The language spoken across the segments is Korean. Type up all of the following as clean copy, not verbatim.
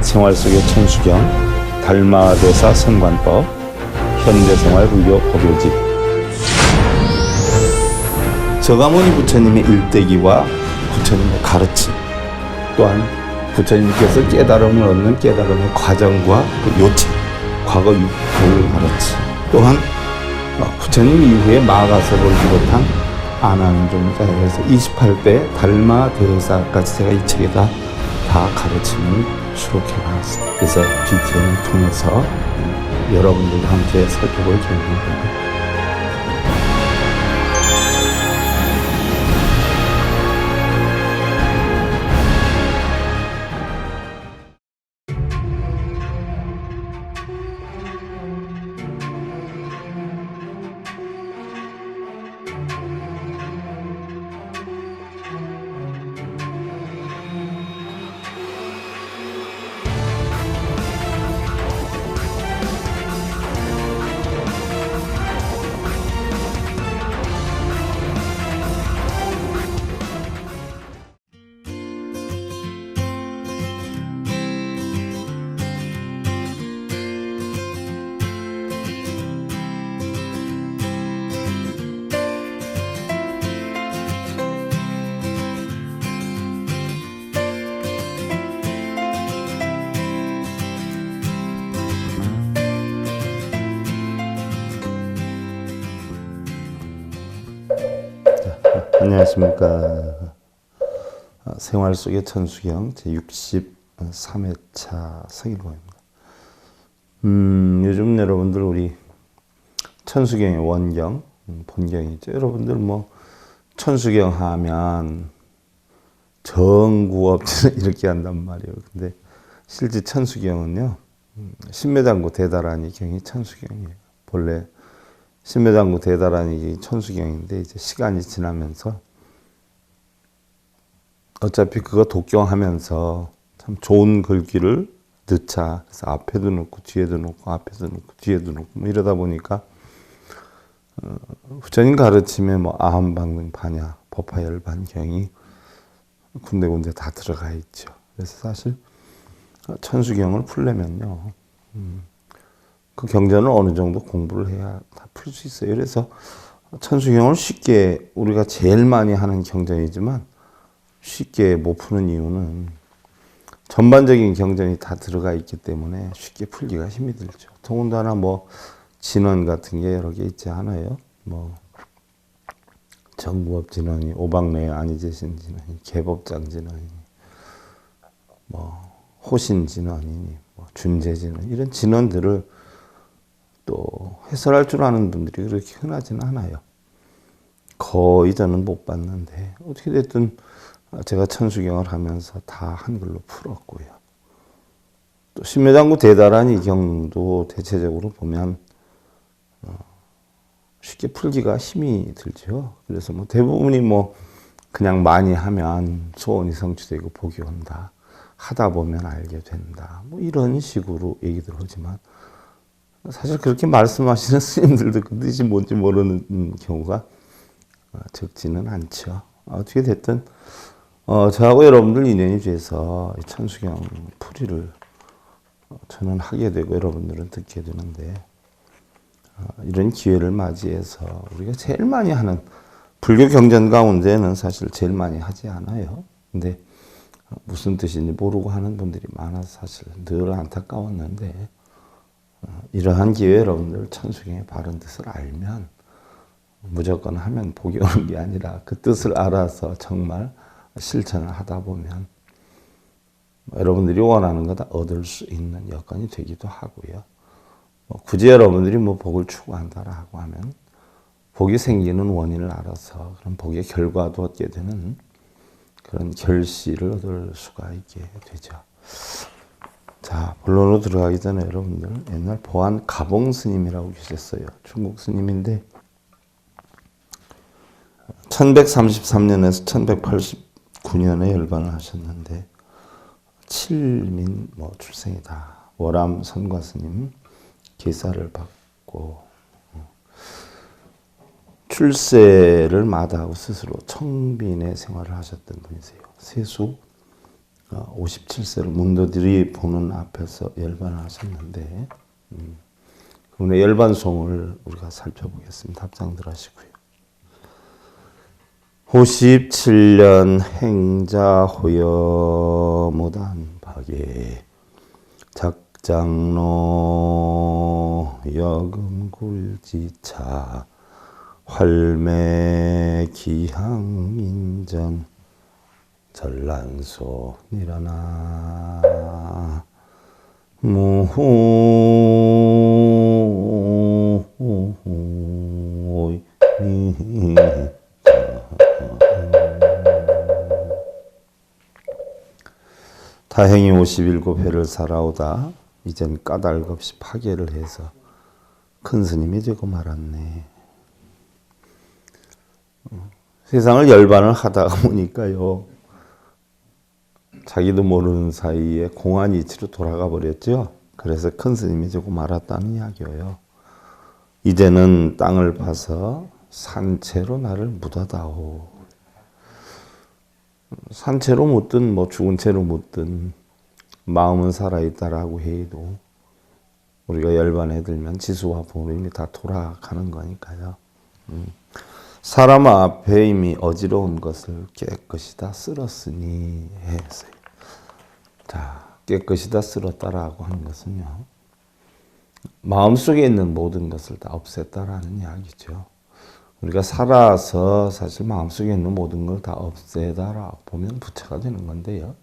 생활 속의 천수경, 달마대사 선관법, 현대생활 불교 법요집. 저가모니 부처님의 일대기와 부처님의 가르침, 또한 부처님께서 깨달음을 얻는 깨달음의 과정과 그 요체, 과거 육포를 가르침, 또한 부처님 이후에 마가섭을 비롯한 아난종자에서 28대 달마대사까지 제가 이 책에다 다 가르침을 수록해 놨습니다. 그래서 BTN을 통해서 여러분들과 함께 살펴볼 계획입니다. 안녕하십니까. 생활 속의 천수경 제63회차 서일보입니다. 요즘 여러분들 우리 천수경의 원경, 본경이죠. 여러분들 뭐 천수경 하면 정구업지는 이렇게 한단 말이에요. 근데 실제 천수경은요, 신매장구 대다라니 경이 천수경이에요. 본래 신매장구 대다라니 천수경인데 이제 시간이 지나면서 어차피 그거 독경하면서 참 좋은 글귀를 넣자. 그래서 앞에도 넣고 뒤에도 넣고 앞에도 넣고 뒤에도 넣고 뭐 이러다 보니까 부처님 가르침에 뭐 아함방등 반야 법화열반경이 군데군데 다 들어가 있죠. 그래서 사실 천수경을 풀려면요, 그 경전을 어느 정도 공부를 해야 다 풀 수 있어요. 그래서 천수경을 쉽게 우리가 제일 많이 하는 경전이지만 쉽게 못 푸는 이유는 전반적인 경전이 다 들어가 있기 때문에 쉽게 풀기가 힘이 들죠. 더군다나 뭐 진원 같은 게 여러 개 있지 않아요. 뭐 정구업 진원이, 오박내 안이제신 진원이, 개법장 진원이, 뭐 호신 진원이니, 뭐 준재 진원, 이런 진원들을 또 해설할 줄 아는 분들이 그렇게 흔하지는 않아요. 거의 저는 못 봤는데 어떻게 됐든 제가 천수경을 하면서 다 한글로 풀었고요. 또 신매장구 대다라니 경도 대체적으로 보면 쉽게 풀기가 힘이 들죠. 그래서 뭐 대부분이 뭐 그냥 많이 하면 소원이 성취되고 복이 온다, 하다 보면 알게 된다, 뭐 이런 식으로 얘기들 하지만 사실 그렇게 말씀하시는 스님들도 그 뜻이 뭔지 모르는 경우가 적지는 않죠. 어떻게 됐든 저하고 여러분들 인연이 돼서 천수경 풀이를 저는 하게 되고 여러분들은 듣게 되는데, 이런 기회를 맞이해서 우리가 제일 많이 하는 불교 경전 가운데는 사실 제일 많이 하지 않아요. 근데 무슨 뜻인지 모르고 하는 분들이 많아서 사실 늘 안타까웠는데, 이러한 기회에 여러분들 천수경의 바른 뜻을 알면 무조건 하면 복이 오는 게 아니라 그 뜻을 알아서 정말 실천을 하다 보면 여러분들이 원하는 거 다 얻을 수 있는 여건이 되기도 하고요. 굳이 여러분들이 뭐 복을 추구한다라고 하면 복이 생기는 원인을 알아서 그런 복의 결과도 얻게 되는 그런 결실을 얻을 수가 있게 되죠. 자, 본론으로 들어가기 전에 여러분들 옛날 보안 가봉 스님이라고 계셨어요. 중국 스님인데 1133년에서 1189년에 열반을 하셨는데 칠민 출생이다. 월암 선과 스님 계사를 받고 출세를 마다하고 스스로 청빈의 생활을 하셨던 분이세요. 세수 57세로 문도들이 보는 앞에서 열반을 하셨는데 그분의 열반송을 우리가 살펴보겠습니다. 합장들 하시고요. 57년 행자 호여 무단박에 작장로 여금굴지차 활매 기항인전 전란소 일어나 무후 다행히 57회를 살아오다 이젠 까닭없이 파괴를 해서 큰 스님이 되고 말았네. 세상을 열반을 하다가 보니까요, 자기도 모르는 사이에 공안 이치로 돌아가 버렸죠. 그래서 큰 스님이 되고 말았다는 이야기예요. 이제는 땅을 파서 산채로 나를 묻어다오. 산채로 묻든 뭐 죽은 채로 묻든 마음은 살아있다라고 해도 우리가 열반에 들면 지수와 보름이 다 돌아가는 거니까요. 사람 앞에 이미 어지러운 것을 깨끗이 다 쓸었으니 했어요. 자, 깨끗이 다 쓸었다라고 하는 것은요, 마음속에 있는 모든 것을 다 없앴다라는 이야기죠. 우리가 살아서 사실 마음속에 있는 모든 걸 다 없애다라 보면 부처가 되는 건데요.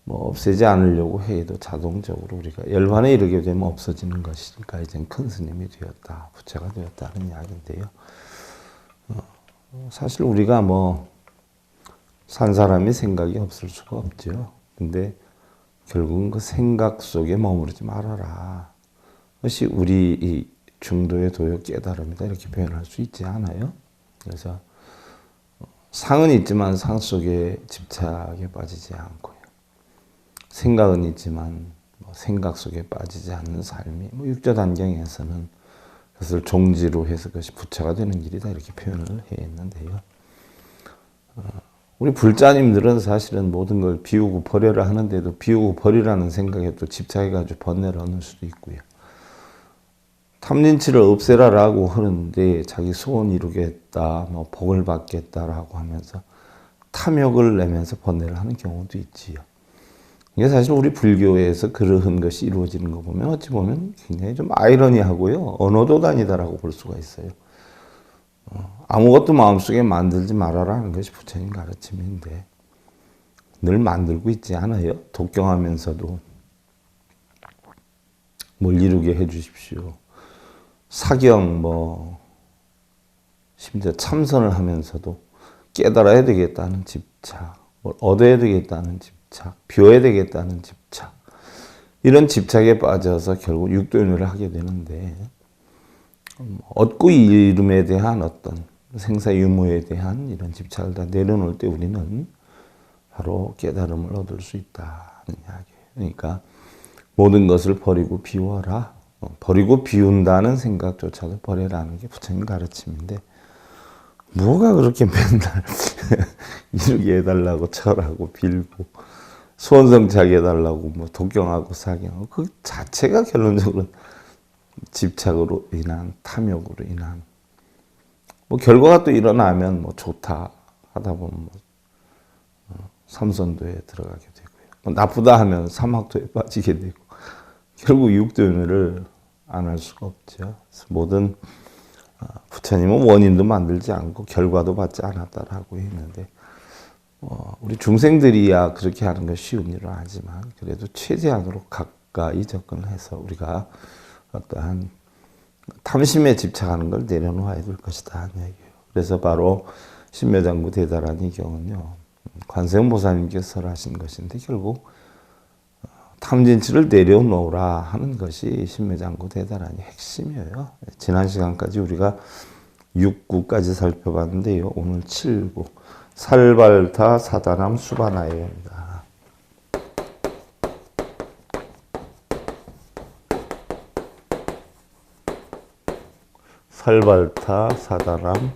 뭐 없애지 않으려고 해도 자동적으로 우리가 열반에 이르게 되면 없어지는 것이니까 이젠 큰 스님이 되었다, 부처가 되었다는 이야기인데요. 사실 우리가 뭐 산 사람이 생각이 없을 수가 없죠. 근데 결국은 그 생각 속에 머무르지 말아라. 그것이 우리 이 중도의 도요 깨달음이다, 이렇게 표현할 수 있지 않아요? 그래서 상은 있지만 상 속에 집착에 빠지지 않고요. 생각은 있지만 생각 속에 빠지지 않는 삶이 육조 단경에서는 그것을 종지로 해서 그것이 부처가 되는 길이다, 이렇게 표현을 했는데요. 우리 불자님들은 사실은 모든 걸 비우고 버려라 하는데도 비우고 버리라는 생각에 또 집착해가지고 번뇌를 얻는 수도 있고요. 탐진치를 없애라라고 하는데 자기 소원 이루겠다, 뭐 복을 받겠다라고 하면서 탐욕을 내면서 번뇌를 하는 경우도 있지요. 이게 사실 우리 불교에서 그러한 것이 이루어지는 거 보면 어찌 보면 굉장히 좀 아이러니하고요, 언어도단이다라고 볼 수가 있어요. 아무것도 마음속에 만들지 말아라는 것이 부처님 가르침인데 늘 만들고 있지 않아요? 독경하면서도 뭘 이루게 해주십시오. 사경 심지어 참선을 하면서도 깨달아야 되겠다는 집착, 뭘 얻어야 되겠다는 집착, 비워야 되겠다는 집착, 이런 집착에 빠져서 결국 육도연회를 하게 되는데, 얻고 이름에 대한 어떤 생사유무에 대한 이런 집착을 다 내려놓을 때 우리는 바로 깨달음을 얻을 수 있다는 이야기예요. 그러니까 모든 것을 버리고 비워라. 버리고 비운다는 생각조차도 버리라는 게 부처님 가르침인데, 뭐가 그렇게 맨날 이루게 해달라고 절하고 빌고 소원성취하게 해달라고 독경하고 사경하고, 그 자체가 결론적으로 집착으로 인한, 탐욕으로 인한, 결과가 또 일어나면 좋다 하다 보면 삼선도에 들어가게 되고요. 나쁘다 하면 사막도에 빠지게 되고, 결국 육도연회를 안 할 수가 없죠. 모든 부처님은 원인도 만들지 않고 결과도 받지 않았다라고 했는데, 우리 중생들이야 그렇게 하는 건 쉬운 일은 아니지만 그래도 최대한으로 가까이 접근해서 우리가 어떠한 탐심에 집착하는 걸 내려놓아야 될 것이다 하는 얘기예요. 그래서 바로 신묘장구 대다라는 이 경우는요, 관세음보살님께서 설하신 것인데 결국 탐진치를 내려놓으라 하는 것이 신묘장구 대다라는 핵심이에요. 지난 시간까지 우리가 6구까지 살펴봤는데요, 오늘 7구 살발타 사다남 수바나예입니다. 살발타 사다람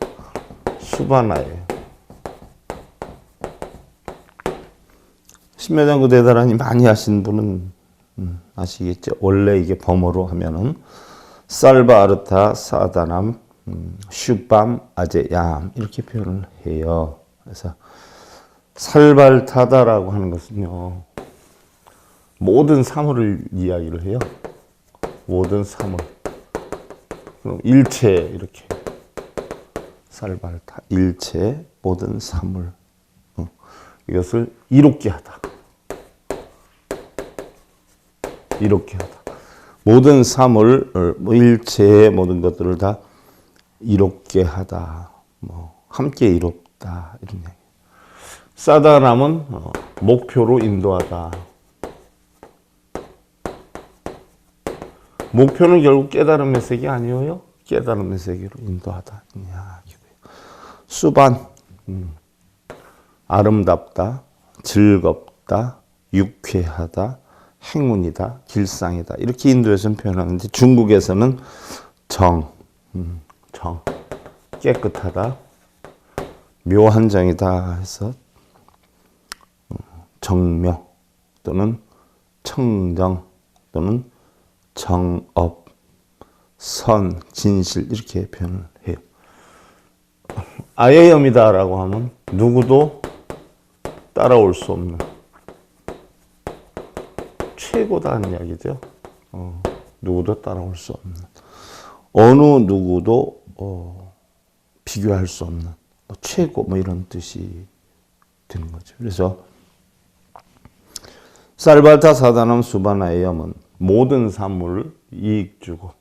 수바나예. 심야장구 대단하니 많이 하신 분은 아시겠죠? 원래 이게 범어로 하면은 살바 아르타 사다남 슈밤 아제얌 이렇게 표현을 해요. 그래서 살발타다라고 하는 것은요, 모든 사물을 이야기를 해요. 모든 사물. 그럼 일체 이렇게 살발타 일체 모든 사물. 이것을 이롭게 하다. 이롭게 하다. 모든 사물, 일체의 모든 것들을 다 이롭게 하다. 함께 이롭다. 이런 얘기. 사다람은 목표로 인도하다. 목표는 결국 깨달음의 세계 아니에요? 깨달음의 세계로 인도하다. 수반, 아름답다, 즐겁다, 유쾌하다, 행운이다, 길상이다. 이렇게 인도에서는 표현하는데 중국에서는 정, 깨끗하다, 묘한 정이다 해서 정묘 또는 청정 또는 정업, 선, 진실 이렇게 표현을 해요. 아예염이다라고 하면 누구도 따라올 수 없는 최고다는 이야기죠. 누구도 따라올 수 없는 어느 누구도 비교할 수 없는 최고 이런 뜻이 되는 거죠. 그래서 살발타 사다남 수바나의염은 모든 사물을 이익 주고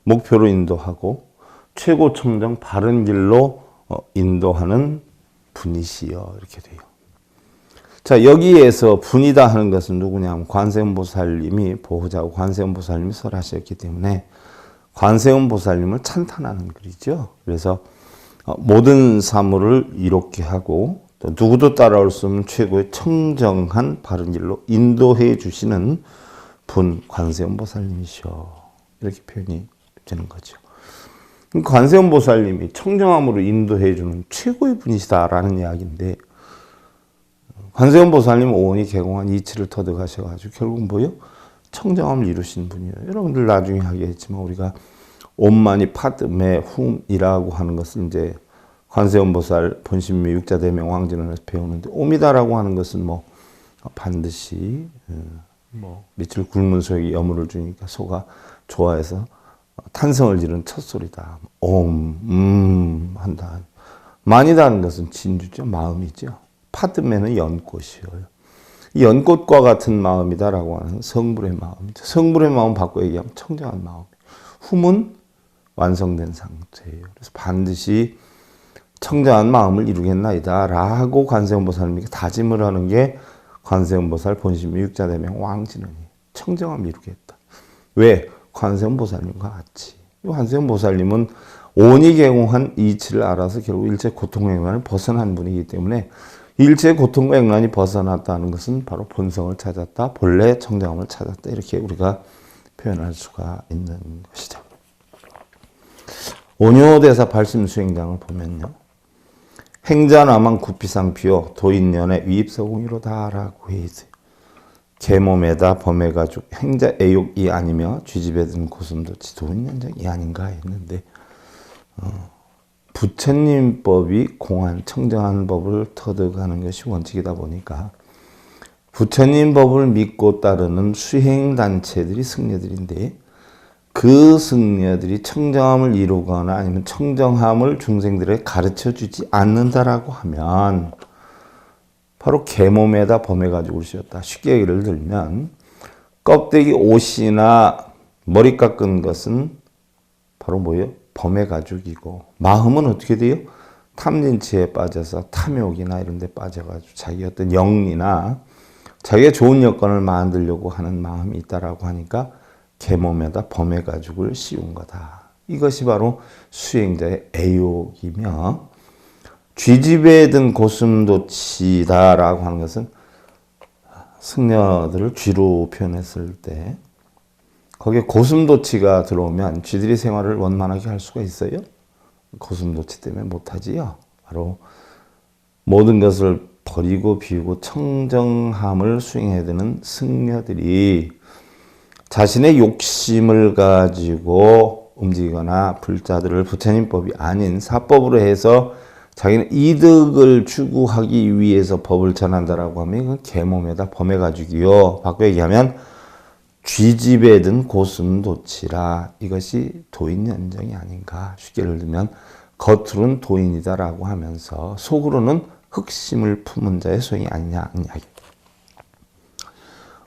목표로 인도하고 최고 청정 바른 길로 인도하는 분이시여 이렇게 돼요. 자, 여기에서 분이다 하는 것은 누구냐면 관세음보살님이 보호자고 관세음보살님이 설하셨기 때문에 관세음보살님을 찬탄하는 글이죠. 그래서 모든 사물을 이롭게 하고 또 누구도 따라올 수 없는 최고의 청정한 바른 길로 인도해 주시는 분 관세음보살님이시여 이렇게 표현이 되는 거죠. 관세음보살님이 청정함으로 인도해 주는 최고의 분이시다라는 이야기인데 관세음보살님은 오온이 개공한 이치를 터득하셔가지고 결국 뭐예요? 청정함을 이루신 분이에요. 여러분들 나중에 하겠지만 우리가 옴마니 파드메 훔이라고 하는 것을 이제 관세음보살 본심미 육자대명 왕진원에서 배우는데 옴이다라고 하는 것은 반드시 며칠 굶은 소에게 여물을 주니까 소가 좋아해서 탄성을 지르는 첫 소리다. 한다. 만이다는 것은 진주죠. 마음이죠. 파드메는 연꽃이에요. 이 연꽃과 같은 마음이다라고 하는 성불의 마음이죠. 성불의 마음 바꿔 얘기하면 청정한 마음. 훔은 완성된 상태예요. 그래서 반드시 청정한 마음을 이루겠나이다 라고 관세음보살님이 다짐을 하는 게 관세음보살 본심미 육자대명 왕진원이 청정함 이루겠다. 왜? 관세음보살님과 같이. 관세음보살님은 오온이 개공한 이치를 알아서 결국 일체 고통과 액란을 벗어난 분이기 때문에 일체 고통과 액란이 벗어났다는 것은 바로 본성을 찾았다, 본래 청정함을 찾았다 이렇게 우리가 표현할 수가 있는 것이죠. 온효대사 발심수행장을 보면요. 행자나만 구피상피요 도인연의 위입서공이로다라고 해있어요. 계몸에다 범해가지고 행자 애욕이 아니며 쥐집에 든 고슴도치 도인연장이 아닌가 했는데 부처님법이 공한 청정한 법을 터득하는 것이 원칙이다 보니까 부처님 법을 믿고 따르는 수행단체들이 승려들인데 그 승려들이 청정함을 이루거나 아니면 청정함을 중생들에게 가르쳐주지 않는다라고 하면 바로 계몸에다 범해가지고 오셨다. 쉽게 예를 들면 껍데기 옷이나 머리 깎은 것은 바로 뭐예요? 범의 가죽이고 마음은 어떻게 돼요? 탐진치에 빠져서 탐욕이나 이런 데 빠져가지고 자기 어떤 영리나 자기가 좋은 여건을 만들려고 하는 마음이 있다라고 하니까 계몸에다 범의 가죽을 씌운 거다. 이것이 바로 수행자의 애욕이며 쥐집에 든 고슴도치다라고 하는 것은 승려들을 쥐로 표현했을 때 거기에 고슴도치가 들어오면 쥐들이 생활을 원만하게 할 수가 있어요? 고슴도치 때문에 못하지요. 바로 모든 것을 버리고 비우고 청정함을 수행해야 되는 승려들이 자신의 욕심을 가지고 움직이거나 불자들을 부처님법이 아닌 사법으로 해서 자기는 이득을 추구하기 위해서 법을 전한다라고 하면 이건 계몸에다 범해가지고요. 바꿔 얘기하면 쥐집에 든 고슴도치라, 이것이 도인연정이 아닌가. 쉽게 예를 들면 겉으로는 도인이다라고 하면서 속으로는 흑심을 품은 자의 소행이 아니냐 이야기.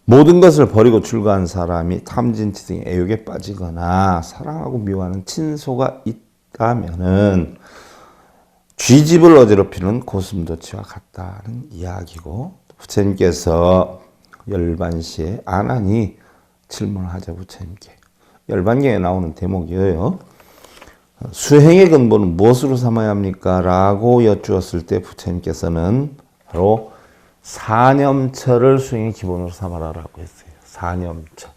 모든 것을 버리고 출가한 사람이 탐진치 등의 애욕에 빠지거나 사랑하고 미워하는 친소가 있다면은 쥐집을 어지럽히는 고슴도치와 같다는 이야기고, 부처님께서 열반시에 아난이 질문을 하자 부처님께. 열반경에 나오는 대목이에요. 수행의 근본은 무엇으로 삼아야 합니까? 라고 여쭈었을 때 부처님께서는 바로 사념처를 수행의 기본으로 삼아라라고 했어요. 사념처.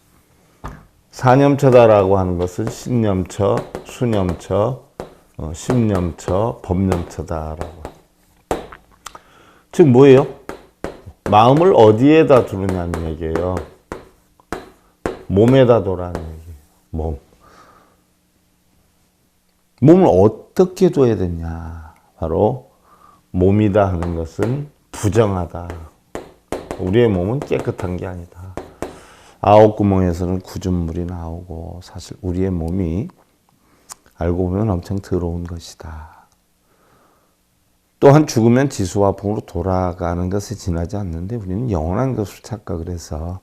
사념처다라고 하는 것은 신념처, 수념처, 심념처, 법념처다라고. 즉 뭐예요? 마음을 어디에다 두느냐는 얘기예요. 몸에다 두라는 얘기예요. 몸을 어떻게 둬야 되냐? 바로 몸이다 하는 것은 부정하다. 우리의 몸은 깨끗한 게 아니다. 아홉 구멍에서는 구준물이 나오고 사실 우리의 몸이 알고 보면 엄청 더러운 것이다. 또한 죽으면 지수화풍으로 돌아가는 것에 지나지 않는데 우리는 영원한 것을 착각을 해서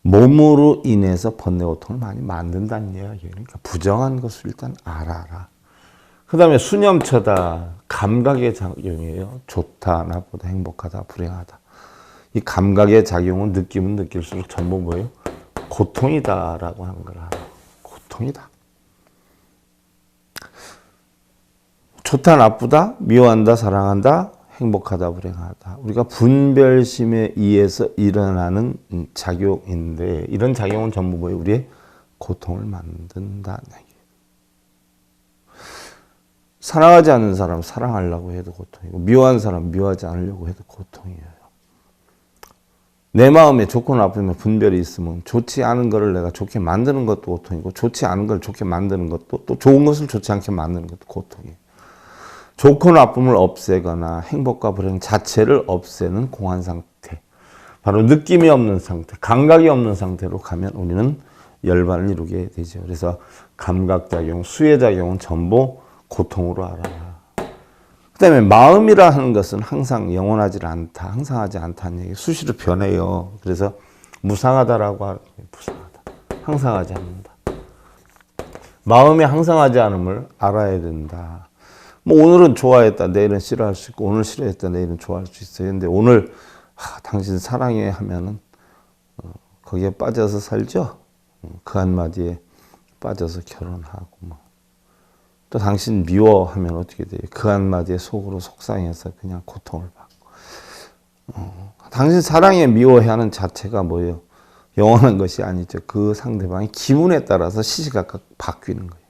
몸으로 인해서 번뇌 고통을 많이 만든다는 이야기예요. 그러니까 부정한 것을 일단 알아라. 그 다음에 수념처다. 감각의 작용이에요. 좋다, 나쁘다, 행복하다, 불행하다. 이 감각의 작용은 느끼면 느낄수록 전부 뭐예요? 고통이다라고 하는 걸 알아. 고통이다. 좋다, 나쁘다, 미워한다, 사랑한다, 행복하다, 불행하다. 우리가 분별심에 의해서 일어나는 작용인데 이런 작용은 전부 뭐예요? 우리의 고통을 만든다는 얘기예요. 사랑하지 않는 사람 사랑하려고 해도 고통이고 미워하는 사람 미워하지 않으려고 해도 고통이에요. 내 마음에 좋고 나쁘면 분별이 있으면 좋지 않은 것을 내가 좋게 만드는 것도 고통이고 좋지 않은 걸 좋게 만드는 것도, 또 좋은 것을 좋지 않게 만드는 것도 고통이에요. 좋고 나쁨을 없애거나 행복과 불행 자체를 없애는 공한 상태, 바로 느낌이 없는 상태, 감각이 없는 상태로 가면 우리는 열반을 이루게 되죠. 그래서 감각작용, 수혜작용은 전부 고통으로 알아라. 그 다음에 마음이라 하는 것은 항상 영원하지 않다, 항상하지 않다는 얘기, 수시로 변해요. 그래서 무상하다라고 하는 게 무상하다, 항상하지 않는다. 마음이 항상하지 않음을 알아야 된다. 뭐 오늘은 좋아했다, 내일은 싫어할 수 있고, 오늘 싫어했다, 내일은 좋아할 수 있어요. 근데 오늘 당신 사랑해 하면은 거기에 빠져서 살죠. 그 한마디에 빠져서 결혼하고 뭐. 또 당신 미워하면 어떻게 돼요? 그 한마디에 속으로 속상해서 그냥 고통을 받고. 당신 사랑해 미워해 하는 자체가 뭐예요? 영원한 것이 아니죠. 그 상대방의 기분에 따라서 시시각각 바뀌는 거예요.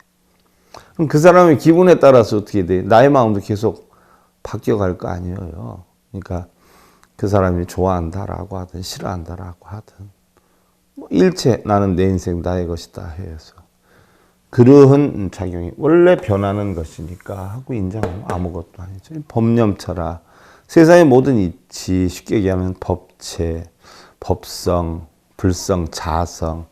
그럼 그 사람의 기분에 따라서 어떻게 돼? 나의 마음도 계속 바뀌어갈 거 아니에요. 그러니까 그 사람이 좋아한다라고 하든 싫어한다라고 하든 뭐 일체 나는 내 인생 나의 것이다 해서 그러한 작용이 원래 변하는 것이니까 하고 인정하면 아무것도 아니죠. 법념처라. 세상의 모든 이치, 쉽게 얘기하면 법체, 법성, 불성, 자성,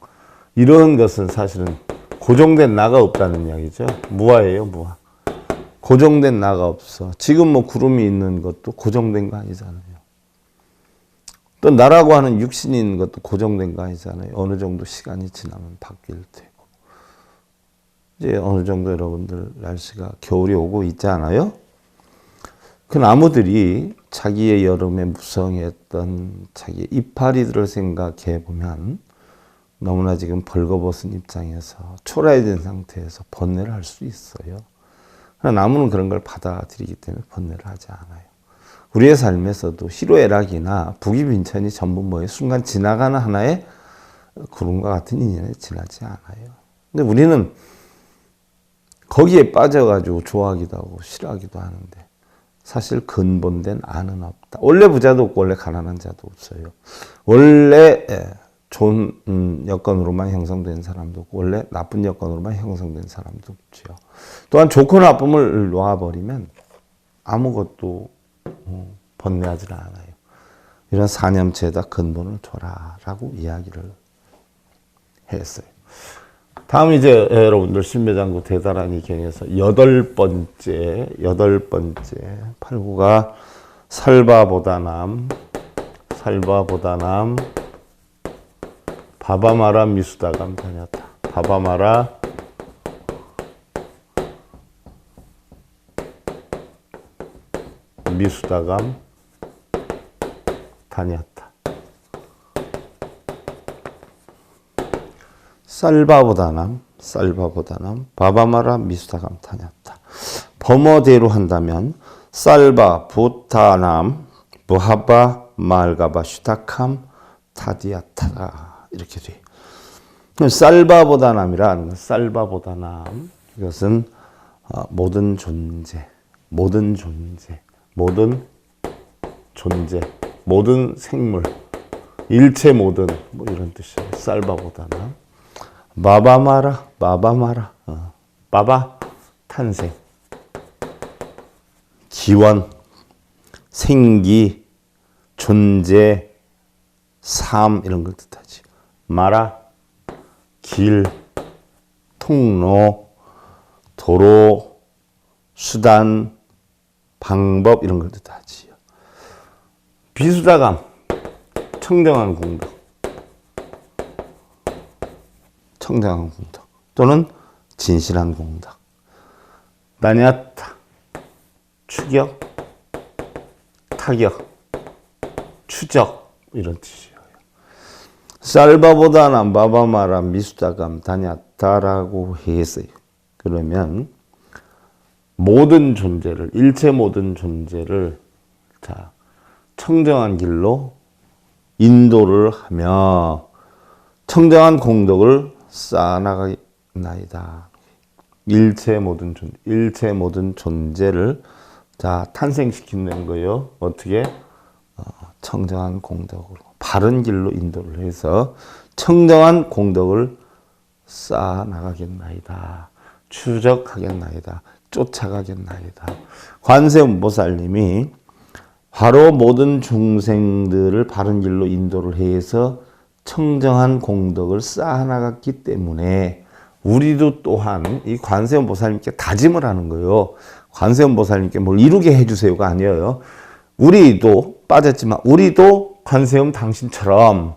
이런 것은 사실은 고정된 나가 없다는 이야기죠. 무아예요, 무아. 고정된 나가 없어. 지금 뭐 구름이 있는 것도 고정된 거 아니잖아요. 또 나라고 하는 육신이 있는 것도 고정된 거 아니잖아요. 어느 정도 시간이 지나면 바뀔 테고. 이제 어느 정도 여러분들 날씨가 겨울이 오고 있지 않아요? 그 나무들이 자기의 여름에 무성했던 자기의 이파리들을 생각해 보면 너무나 지금 벌거벗은 입장에서 초라해진 상태에서 번뇌를 할 수 있어요. 그러나 나무는 그런 걸 받아들이기 때문에 번뇌를 하지 않아요. 우리의 삶에서도 희로애락이나 부귀빈천이 전부 뭐예요? 순간 지나가는 하나의 구름과 같은 인연에 지나지 않아요. 근데 우리는 거기에 빠져가지고 좋아하기도 하고 싫어하기도 하는데 사실 근본된 안은 없다. 원래 부자도 없고 원래 가난한 자도 없어요. 원래 좋은 여건으로만 형성된 사람도 없고 원래 나쁜 여건으로만 형성된 사람도 없죠. 또한 좋고 나쁨을 놓아버리면 아무것도 번뇌하지 않아요. 이런 사념체에다 근본을 둬라라고 이야기를 했어요. 다음 이제 여러분들 신매장구 대다라니 경에서 여덟 번째 8구가 살바보다남 바바마라 미수다감 다녔다. 바바마라 미수다감 다녔다. 쌀바보다남 바바마라 미수다감 다녔다. 범어대로 한다면 쌀바 부타남 부하바 말가바 슈타캄 타디아타라 이렇게 돼요. 쌀바보다남이란 쌀바보다남 이것은 모든 존재, 모든 생물, 일체 모든 뭐 이런 뜻이에요. 쌀바보다남. 바바마라 바바 탄생, 기원, 생기, 존재, 삶 이런 걸 뜻하지. 마라 길, 통로, 도로, 수단, 방법 이런 걸 뜻하지요. 비수다감 청정한 공덕 또는 진실한 공덕. 나냐타 추격, 타격, 추적 이런 뜻이에요. 쌀바보다는 바바마라 미수다감 다냐타라고 했어요. 그러면 모든 존재를, 일체 모든 존재를 청정한 길로 인도를 하며 청정한 공덕을 쌓아나가나이다. 일체 모든 존재를 탄생시키는 거예요. 어떻게? 청정한 공덕으로 바른 길로 인도를 해서 청정한 공덕을 쌓아나가겠나이다. 추적하겠나이다. 쫓아가겠나이다. 관세음보살님이 바로 모든 중생들을 바른 길로 인도를 해서 청정한 공덕을 쌓아나갔기 때문에 우리도 또한 이 관세음보살님께 다짐을 하는 거예요. 관세음보살님께 뭘 이루게 해주세요가 아니에요. 우리도 빠졌지만 우리도 관세음 당신처럼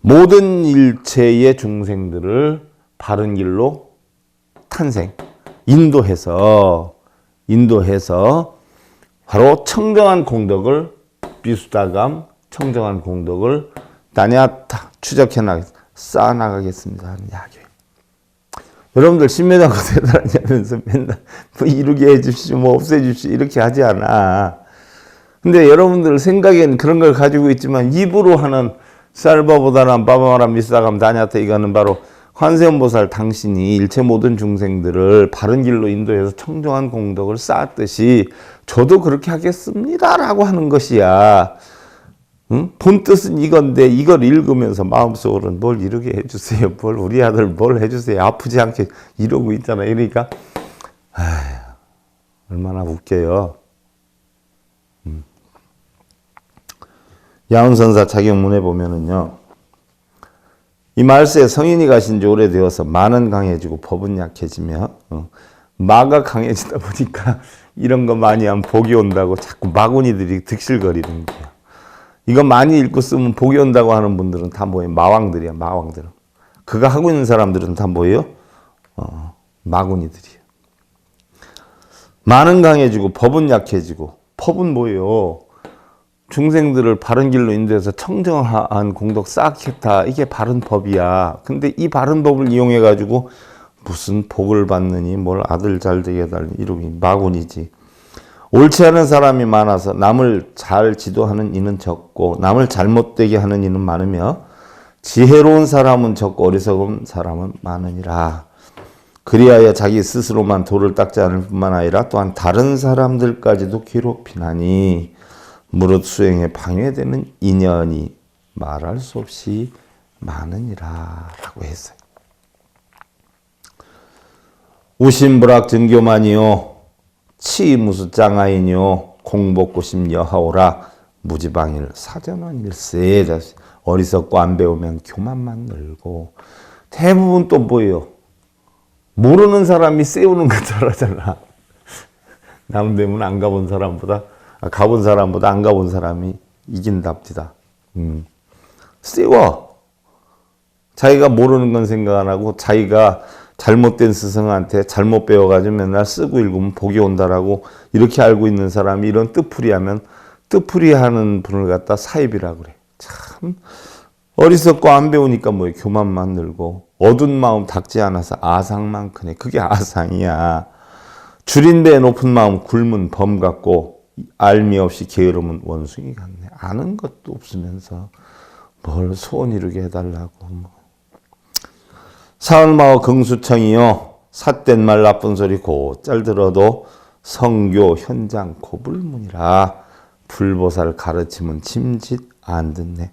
모든 일체의 중생들을 바른 길로 탄생, 인도해서 바로 청정한 공덕을 비수다감 청정한 공덕을 다냐타 쌓아나가겠습니다 하는 이야기예요. 여러분들 신매장구 대단하니 하면서 맨날 뭐 이루게 해주십시오, 뭐 없애주십시오 이렇게 하지 않아. 근데 여러분들 생각엔 그런 걸 가지고 있지만 입으로 하는 쌀바보다는 바바마라 미수다감 다냐타 이거는 바로 관세음보살 당신이 일체 모든 중생들을 바른 길로 인도해서 청정한 공덕을 쌓았듯이 저도 그렇게 하겠습니다라고 하는 것이야. 응? 본 뜻은 이건데 이걸 읽으면서 마음속으로는 뭘 이루게 해주세요. 뭘 우리 아들 뭘 해주세요. 아프지 않게 이러고 있잖아. 이러니까 얼마나 웃겨요. 야운선사 자격문에 보면은요. 이 말세에 성인이 가신 지 오래되어서 마는 강해지고 법은 약해지며 마가 강해지다 보니까 이런 거 많이 하면 복이 온다고 자꾸 마구니들이 득실거리는 거예요. 이거 많이 읽고 쓰면 복이 온다고 하는 분들은 다 뭐예요? 마왕들이야, 마왕들은. 그거 하고 있는 사람들은 다 뭐예요? 마구니들이에요. 마는 강해지고 법은 약해지고 법은 뭐예요? 중생들을 바른 길로 인도해서 청정한 공덕 쌓겠다. 이게 바른 법이야. 근데 이 바른 법을 이용해 가지고 무슨 복을 받느니 뭘 아들 잘 되게 해달니 이러기 마군이지. 옳지 않은 사람이 많아서 남을 잘 지도하는 이는 적고 남을 잘못되게 하는 이는 많으며 지혜로운 사람은 적고 어리석은 사람은 많으니라. 그리하여 자기 스스로만 도를 닦지 않을 뿐만 아니라 또한 다른 사람들까지도 괴롭히나니 무릇 수행에 방해되는 인연이 말할 수 없이 많으니라 라고 했어요. 우심불악 증교만이요 치무수 짱아이니요 공복고심 여하오라 무지방일 사전원일세. 어리석고 안 배우면 교만만 늘고. 대부분 또 뭐예요? 모르는 사람이 세우는 것처럼 하잖아. 남대문 안 가본 사람보다 가본 사람보다 안 가본 사람이 이긴답디다. 세워. 자기가 모르는 건 생각 안 하고 자기가 잘못된 스승한테 잘못 배워가지고 맨날 쓰고 읽으면 복이 온다라고 이렇게 알고 있는 사람이 이런 뜻풀이하면 뜻풀이하는 분을 갖다 사입이라 그래. 참 어리석고 안 배우니까 뭐예요? 교만만 늘고 어두운 마음 닦지 않아서 아상만 크네. 그게 아상이야. 줄인 데 높은 마음 굶은 범 같고 알미 없이 게으름은 원숭이 같네. 아는 것도 없으면서 뭘 소원 이루게 해달라고. 사울마오 긍수청이요 삿된 말 나쁜 소리 곧잘 들어도 성교 현장 고불문이라 불보살 가르침은 짐짓 안 듣네.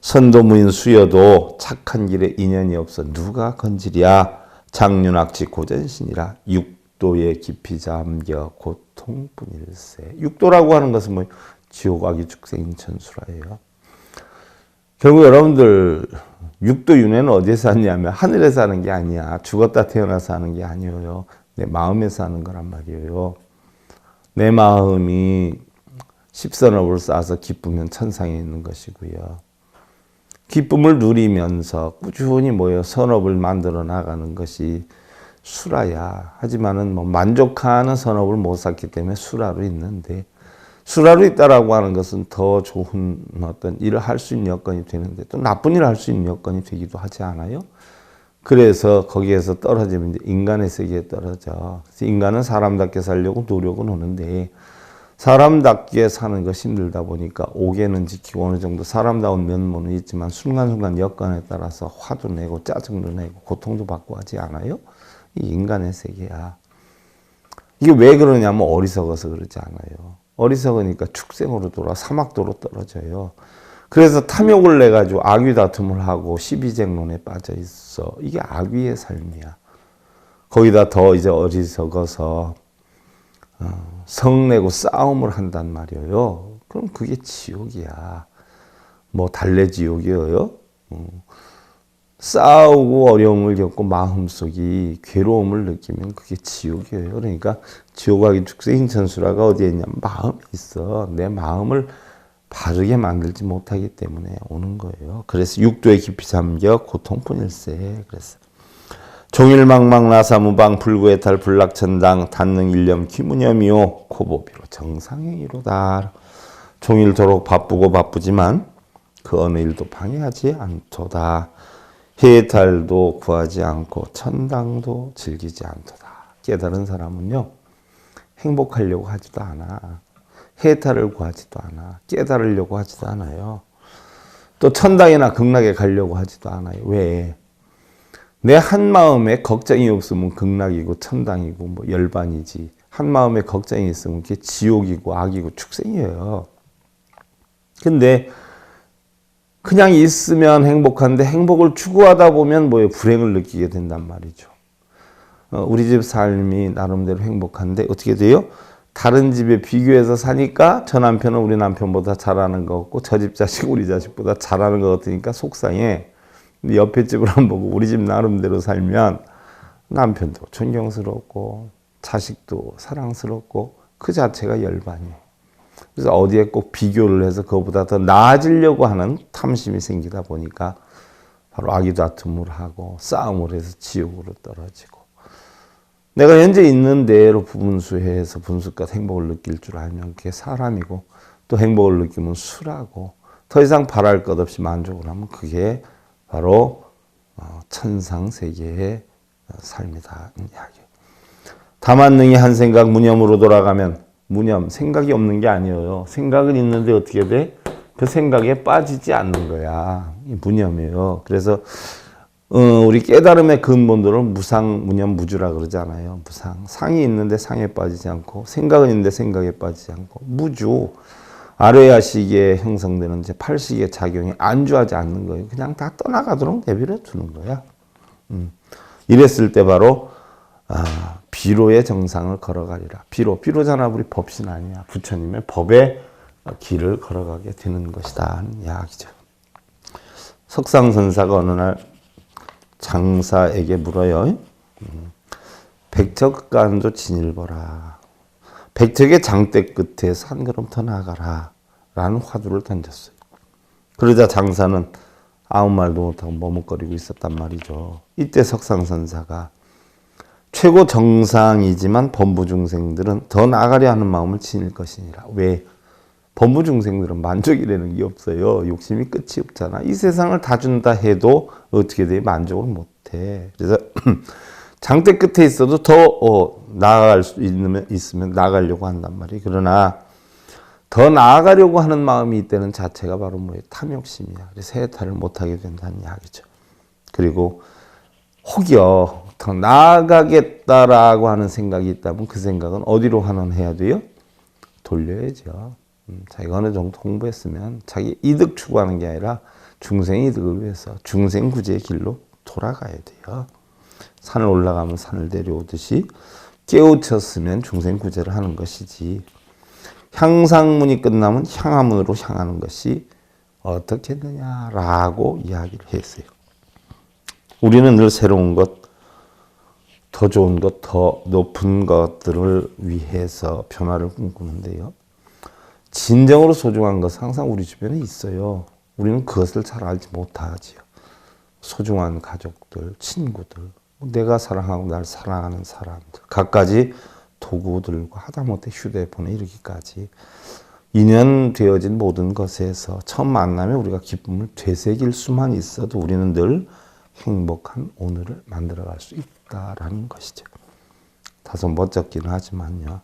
선도무인 수여도 착한 길에 인연이 없어 누가 건지랴. 장윤악지 고전신이라 육도에 깊이 잠겨 고통뿐일세. 육도라고 하는 것은 뭐 지옥악이 축생인천수라예요. 결국 여러분들 육도 윤회는 어디에서 하냐면 하늘에서 하는 게 아니야. 죽었다 태어나서 하는 게 아니에요. 내 마음에서 하는 거란 말이에요. 내 마음이 십선업을 쌓아서 기쁘면 천상에 있는 것이고요. 기쁨을 누리면서 꾸준히 모여 선업을 만들어 나가는 것이 수라야. 하지만은 뭐 만족하는 선업을 못 쌓기 때문에 수라로 있는데, 수라로 있다라고 하는 것은 더 좋은 어떤 일을 할 수 있는 여건이 되는데 또 나쁜 일을 할 수 있는 여건이 되기도 하지 않아요? 그래서 거기에서 떨어지면 이제 인간의 세계에 떨어져. 그래서 인간은 사람답게 살려고 노력은 하는데 사람답게 사는 것이 힘들다 보니까 오개는 지키고 어느 정도 사람다운 면모는 있지만 순간순간 여건에 따라서 화도 내고 짜증도 내고 고통도 받고 하지 않아요? 이 인간의 세계야. 이게 왜 그러냐면 어리석어서 그러지 않아요. 어리석으니까 축생으로 돌아 사막도로 떨어져요. 그래서 탐욕을 내가지고 악귀 다툼을 하고 시비쟁론에 빠져 있어. 이게 악귀의 삶이야. 거기다 더 이제 어리석어서 성내고 싸움을 한단 말이에요. 그럼 그게 지옥이야. 뭐 달래지옥이에요. 싸우고 어려움을 겪고 마음속이 괴로움을 느끼면 그게 지옥이에요. 그러니까 지옥악이 축생인천수라가 어디에 있냐면 마음에 있어. 내 마음을 바르게 만들지 못하기 때문에 오는 거예요. 그래서 육도에 깊이 잠겨 고통뿐일세. 그래서 종일망망 나사무방 불구해탈 불락천당 단능 일념 귀무념이요 코보비로 정상행위로다. 종일토록 바쁘고 바쁘지만 그 어느 일도 방해하지 않도다. 해탈도 구하지 않고 천당도 즐기지 않도다. 깨달은 사람은요 행복하려고 하지도 않아. 해탈을 구하지도 않아. 깨달으려고 하지도 않아요. 또 천당이나 극락에 가려고 하지도 않아요. 왜? 내 한마음에 걱정이 없으면 극락이고 천당이고 뭐 열반이지. 한마음에 걱정이 있으면 그게 지옥이고 악이고 축생이에요. 근데 그냥 있으면 행복한데 행복을 추구하다 보면 뭐예요? 불행을 느끼게 된단 말이죠. 우리 집 삶이 나름대로 행복한데 어떻게 돼요? 다른 집에 비교해서 사니까 저 남편은 우리 남편보다 잘하는 것 같고 저 집 자식 우리 자식보다 잘하는 것 같으니까 속상해. 근데 옆에 집을 안 보고 우리 집 나름대로 살면 남편도 존경스럽고 자식도 사랑스럽고 그 자체가 열반이에요. 그래서 어디에 꼭 비교를 해서 그거보다 더 나아지려고 하는 탐심이 생기다 보니까 바로 악의 다툼을 하고 싸움을 해서 지옥으로 떨어지고, 내가 현재 있는 대로 부분수해서 분수껏 행복을 느낄 줄 알면 그게 사람이고, 또 행복을 느끼면 수라고, 더 이상 바랄 것 없이 만족을 하면 그게 바로 천상세계의 삶이다 이야기. 다만 능히 한 생각 무념으로 돌아가면, 무념, 생각이 없는 게 아니에요. 생각은 있는데 어떻게 돼? 그 생각에 빠지지 않는 거야. 이 무념이에요. 그래서 우리 깨달음의 근본도를 무상, 무념, 무주라 그러잖아요. 무상. 상이 있는데 상에 빠지지 않고, 생각은 있는데 생각에 빠지지 않고, 무주. 아뢰야식에 형성되는 이제 팔식의 작용에 안주하지 않는 거예요. 그냥 다 떠나가도록 내버려 두는 거야. 이랬을 때 바로 비로의 정상을 걸어가리라. 비로잖아. 우리 법신 아니야. 부처님의 법의 길을 걸어가게 되는 것이다 하는 이야기죠. 석상선사가 어느 날 장사에게 물어요. 백척간도 진일보라. 백척의 장대 끝에서 한 걸음 더 나가라 라는 화두를 던졌어요. 그러자 장사는 아무 말도 못하고 머뭇거리고 있었단 말이죠. 이때 석상선사가 최고 정상이지만 범부중생들은 더 나가려 하는 마음을 지닐 것이니라. 왜? 범부중생들은 만족이라는 게 없어요. 욕심이 끝이 없잖아. 이 세상을 다 준다 해도 어떻게 돼? 만족을 못해. 그래서 장대 끝에 있어도 더 나아갈 수 있으면 나가려고 한단 말이에요. 그러나 더 나아가려고 하는 마음이 있다는 자체가 바로 뭐예요? 탐욕심이야. 그래서 해탈을 못하게 된다는 이야기죠. 그리고 혹여 더 나아가겠다라고 하는 생각이 있다면 그 생각은 어디로 환원해야 돼요? 돌려야죠. 자기가 어느 정도 공부했으면 자기 이득 추구하는 게 아니라 중생 이득을 위해서 중생 구제의 길로 돌아가야 돼요. 산을 올라가면 산을 내려오듯이 깨우쳤으면 중생 구제를 하는 것이지, 향상문이 끝나면 향화문으로 향하는 것이 어떻겠느냐라고 이야기를 했어요. 우리는 늘 새로운 것, 더 좋은 것, 더 높은 것들을 위해서 변화를 꿈꾸는데요. 진정으로 소중한 것은 항상 우리 주변에 있어요. 우리는 그것을 잘 알지 못하지요. 소중한 가족들, 친구들, 내가 사랑하고 날 사랑하는 사람들, 갖가지 도구들과 하다못해 휴대폰에 이르기까지 인연되어진 모든 것에서 처음 만나면 우리가 기쁨을 되새길 수만 있어도 우리는 늘 행복한 오늘을 만들어갈 수 있다라는 것이죠. 다소 멋쩍기는 하지만요.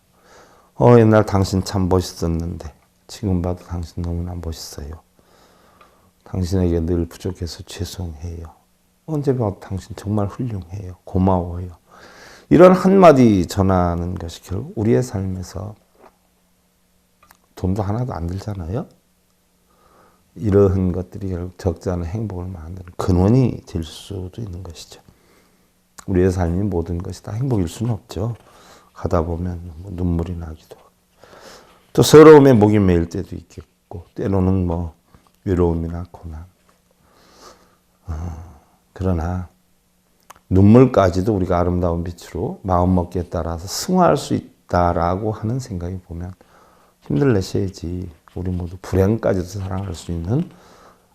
옛날 당신 참 멋있었는데 지금 봐도 당신 너무나 멋있어요. 당신에게 늘 부족해서 죄송해요. 언제 봐도 당신 정말 훌륭해요. 고마워요. 이런 한마디 전하는 것이 결국 우리의 삶에서 돈도 하나도 안 들잖아요. 이러한 것들이 결국 적지 않은 행복을 만드는 근원이 될 수도 있는 것이죠. 우리의 삶이 모든 것이 다 행복일 수는 없죠. 가다 보면 눈물이 나기도 하고, 또 서러움에 목이 메일 때도 있겠고, 때로는 외로움이나 고난. 그러나 눈물까지도 우리가 아름다운 빛으로 마음먹기에 따라서 승화할 수 있다라고 하는 생각이 보면 힘들내셔야지 우리 모두 불행까지도 사랑할 수 있는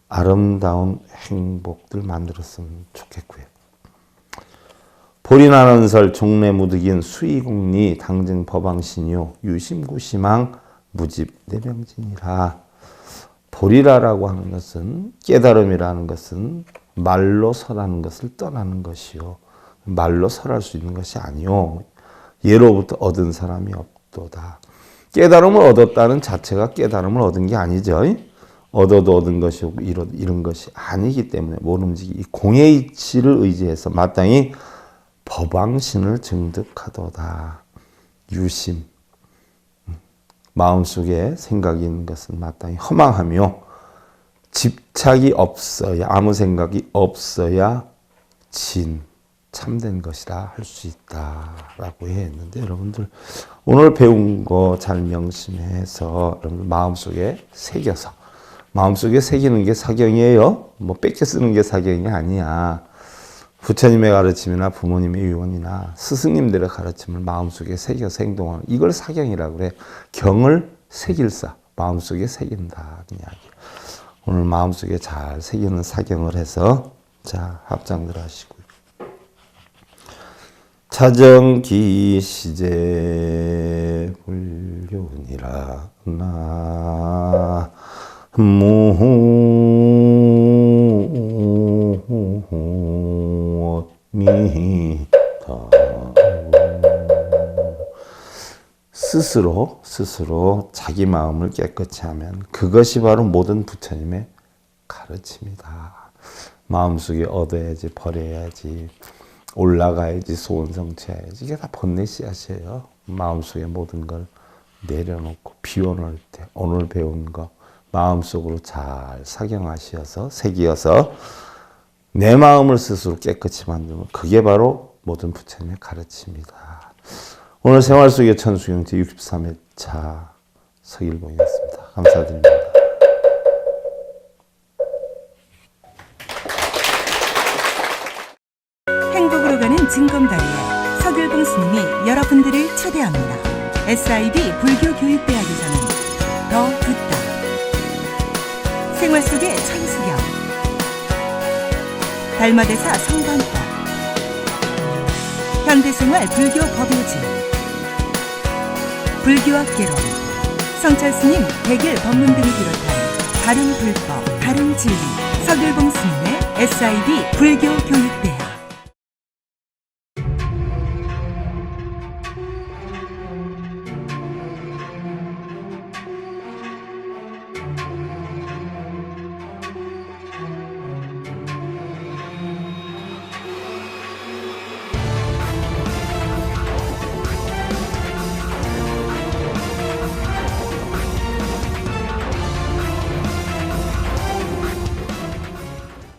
아름다운 행복들 만들었으면 좋겠고요. 보리나는설 종래무득인 수의공리 당증 법왕신요 유심구심왕 무집내명진이라. 보리라라고 하는 것은, 깨달음이라는 것은 말로 설하는 것을 떠나는 것이요, 말로 설할 수 있는 것이 아니요, 예로부터 얻은 사람이 없도다. 깨달음을 얻었다는 자체가 깨달음을 얻은 게 아니죠. 얻어도 얻은 것이고 이런 것이 아니기 때문에 모름지기 이 공의 이치를 의지해서 마땅히 법왕신을 증득하도다. 유심, 마음속에 생각이 있는 것은 마땅히 허망하며 집착이 없어야, 아무 생각이 없어야 참된 것이라 할 수 있다라고 했는데, 여러분들 오늘 배운 거 잘 명심해서 여러분들 마음속에 새겨서, 마음속에 새기는 게 사경이에요. 뺏겨 쓰는 게 사경이 아니야. 부처님의 가르침이나 부모님의 유언이나 스승님들의 가르침을 마음속에 새겨서 행동하는, 이걸 사경이라고 그래. 경을 새길사, 마음속에 새긴다는 이야기. 오늘 마음속에 잘 새기는 사경을 해서 자, 합장들 하시고요. 자정기 시제 불륜이라 나무미다. 스스로 자기 마음을 깨끗이 하면 그것이 바로 모든 부처님의 가르침이다. 마음속에 얻어야지, 버려야지, 올라가야지, 소원 성취해야지. 이게 다 번뇌 씨앗이에요. 마음속에 모든 걸 내려놓고 비워놓을 때 오늘 배운 거 마음속으로 잘 작용하셔서 새기어서 내 마음을 스스로 깨끗이 만들면 그게 바로 모든 부처님의 가르침이다. 오늘 생활 속의 천수경 제63회차 서길봉이었습니다. 감사드립니다. 행복으로 가는 진검다리에 서길봉 스님이 여러분들을 초대합니다. SIB 불교교육대학에서는 더 듣다, 생활 속의 천수경, 달마대사 성관법, 현대생활 불교 법요지, 불교학개론, 성찰스님 백일 법문 등을 비롯한 다른 불법, 다른 진리, 서길봉 스님의 SIB 불교교육대학.